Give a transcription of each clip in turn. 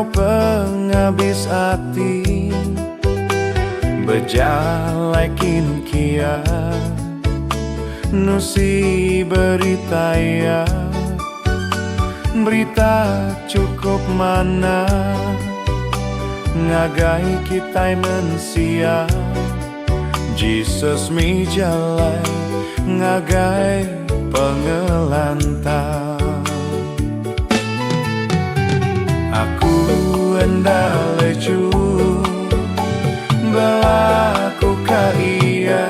Engkau penghabis hati, bejalekin kia nusi berita ya, berita cukup mana ngagai kita manusia. Jesus mi jalan ngagai pengelantang. Aku hendak lecu berlaku kaya,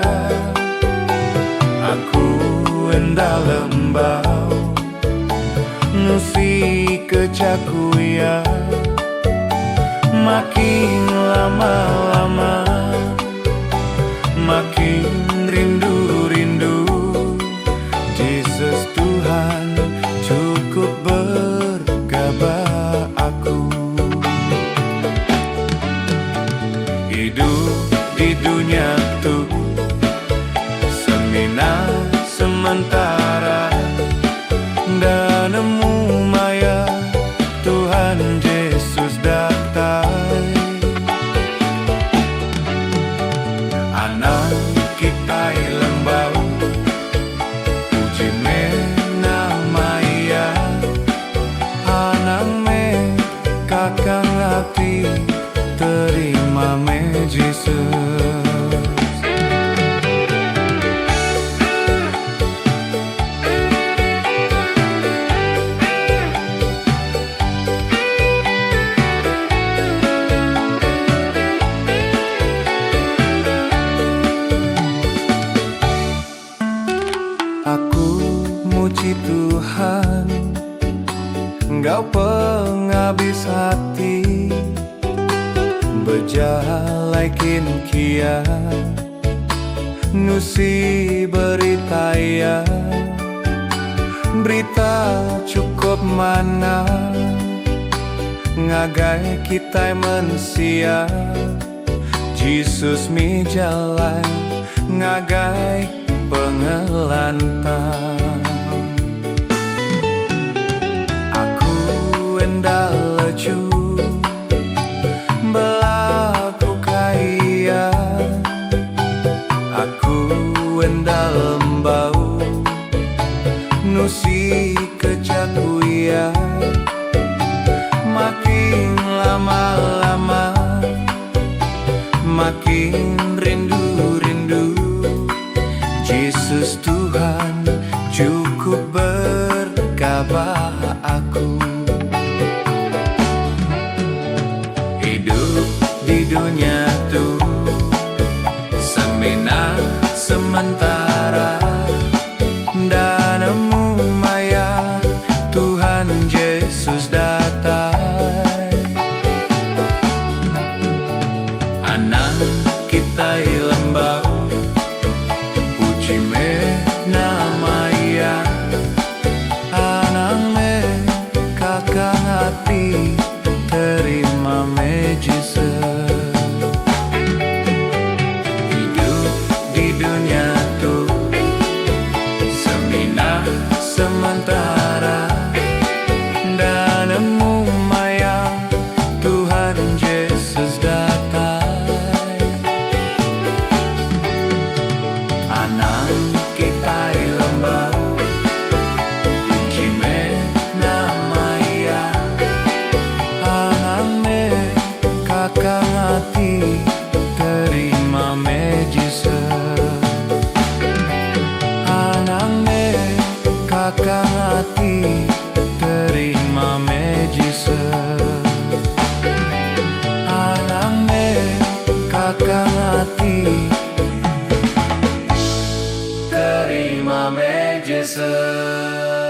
aku hendak lembau nusi kecaku ya. Makin lama-lama makin rindu-rindu. Jesus Tuhan cukup bergabah aku. Hidup di dunia tuh seminar sementara, dan nemu maya Tuhan Yesus datang. Anak kita lembau puji mena maya, anak me kakang hati terima me Jesus. Muji Tuhan, Engkau penghabis hati, bejalekin kia nusi berita ya, berita cukup mana ngagai kita manusia. Jesus mi jalan ngagai pengelantang. Hendak lecu berlaku kaya, aku hendak lembau nusi kecaku ya. Makin lama-lama makin rindu-rindu. Jesus Tuhan cukup bergabah aku. Hidup di dunia tuh seminar sementara, dan nemu maya Tuhan Yesus datang. Anak kita lembau puji mena maya, anak me kakang hati terima me Jesus. Hidup di dunia tuh seminar sementara, dan nemu maya Tuhan Yesus datang. Anak kita lembau puji mena maya, kakang hati terima me Jesus. Anak me kakang hati terima me Jesus. Anak me kakang hati terima me Jesus.